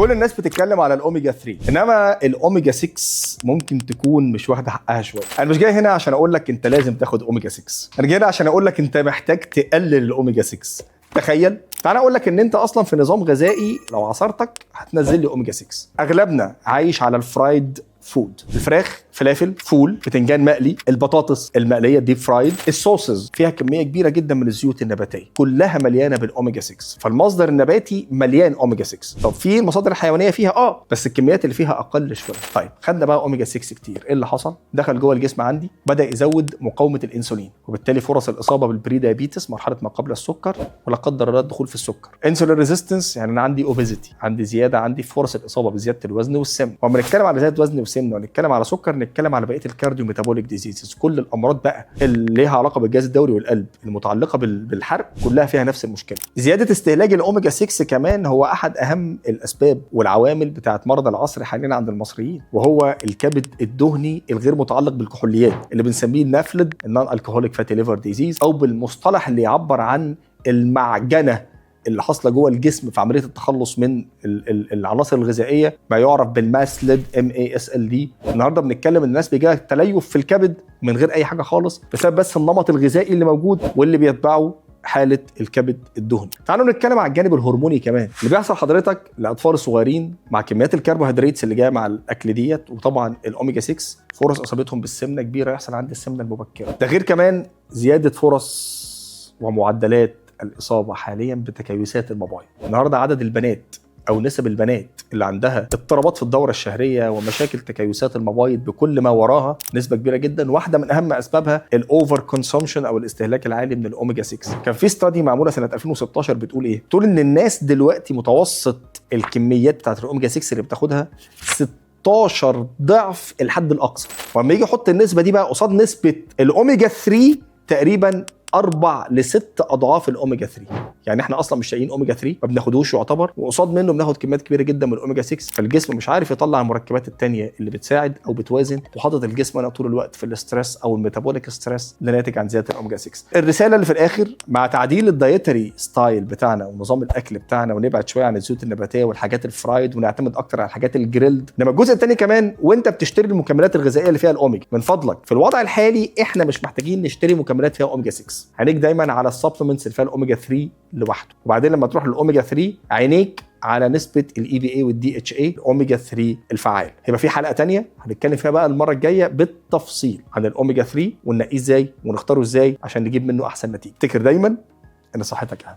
كل الناس بتتكلم على الاوميجا 3، انما الاوميجا 6 ممكن تكون مش واخده حقها شويه. انا مش جاي هنا عشان اقول لك انت لازم تاخد اوميجا 6، انا جاي هنا عشان اقول لك انت محتاج تقلل الاوميجا 6. تخيل، تعالى اقول لك ان انت اصلا في نظام غذائي لو عصرتك هتنزل لي اوميجا 6. اغلبنا عايش على الفرايد فود، الفراخ، فلافل، فول، بتنجان مقلي، البطاطس المقليه ديب فرايد، الصوصز فيها كميه كبيره جدا من الزيوت النباتيه كلها مليانه بالاوميجا 6. فالمصدر النباتي مليان اوميجا 6. طب في المصادر الحيوانيه فيها بس الكميات اللي فيها اقل شويه. طيب خدنا بقى اوميجا 6 كتير، ايه اللي حصل؟ دخل جوه الجسم عندي، بدا يزود مقاومه الانسولين، وبالتالي فرص الاصابه بالبري دايابيتس، مرحله ما قبل السكر، ولا قدر الله الدخول في السكر. انسولين ريزيستنس، يعني انا عندي اوبيزيتي، عندي زياده، عندي فرص الاصابه بزياده الوزن والسمنه. وما بنتكلم على زياده وزن وسمنه ونتكلم على سكر، نتكلم على بقيه الكارديو ميتابوليك ديزيزز. كل الامراض بقى اللي ليها علاقه بالجهاز الدوري والقلب المتعلقه بالحرق كلها فيها نفس المشكله. زياده استهلاك الاوميجا 6 كمان هو احد اهم الاسباب والعوامل بتاعه مرض العصر حاليا عند المصريين، وهو الكبد الدهني الغير متعلق بالكحوليات اللي بنسميه النافلد، النون الكحوليك فاتي ليفر ديزيز، او بالمصطلح اللي يعبر عن المعجنه اللي حاصله جوه الجسم في عمليه التخلص من العناصر الغذائيه، ما يعرف بالماسلد MASLD. النهارده بنتكلم الناس بيجي لها تليف في الكبد من غير اي حاجه خالص بسبب بس النمط الغذائي اللي موجود واللي بيتبعه حاله الكبد الدهني. تعالوا نتكلم على الجانب الهرموني كمان اللي بيحصل حضرتك لاطفال الصغيرين مع كميات الكربوهيدرات اللي جايه مع الاكل ديت، وطبعا الاوميجا 6 فرص اصابتهم بالسمنه كبيره، يحصل عند السمنه المبكره. ده غير كمان زياده فرص ومعدلات الإصابة حاليا بتكيسات المبايض. النهارده عدد البنات أو نسب البنات اللي عندها اضطرابات في الدورة الشهرية ومشاكل تكيسات المبايض بكل ما وراها نسبة كبيرة جدا، واحدة من أهم أسبابها الأوفر كونسومشن أو الاستهلاك العالي من الأوميجا 6. كان في ستادي معمولة سنة 2016 بتقول إيه؟ بتقول إن الناس دلوقتي متوسط الكميات بتاعت الأوميجا 6 اللي بتاخدها 16 ضعف الحد الأقصى. ولما يجي يحط النسبة دي بقى قصاد نسبة الأوميجا 3 تقريبا 4 ل 6 أضعاف الأوميجا 3. يعني احنا اصلا مش لاقيين اوميجا 3 ما بناخدوش يعتبر، وقصاد منه بناخد كميات كبيره جدا من الاوميجا 6. فالجسم مش عارف يطلع المركبات الثانيه اللي بتساعد او بتوازن، وحاطط الجسم انا طول الوقت في الاسترس او الميتابوليك ستريس اللي ناتج عن زياده الاوميجا 6. الرساله اللي في الاخر، مع تعديل الدايتري ستايل بتاعنا ونظام الاكل بتاعنا، ونبعد شويه عن الزيوت النباتيه والحاجات الفرايد ونعتمد اكتر على الحاجات الجريلد. انما الجزء الثاني كمان، وانت بتشتري المكملات الغذائيه اللي فيها الاوميجا، من فضلك في الوضع الحالي احنا مش محتاجين نشتري مكملات فيها اوميجا 6. هنيجي دايما على السبلمنتس اللي فيها الاوميجا 3 لوحده، وبعدين لما تروح للاوميجا 3 عينيك على نسبه الEPA والDHA الاوميجا 3 الفعال. هيبقى في حلقه تانية هنتكلم فيها بقى المره الجايه بالتفصيل عن الاوميجا 3 وننقيه ازاي ونختاره ازاي عشان نجيب منه احسن نتيجه. افتكر دايما ان صحتك اهم.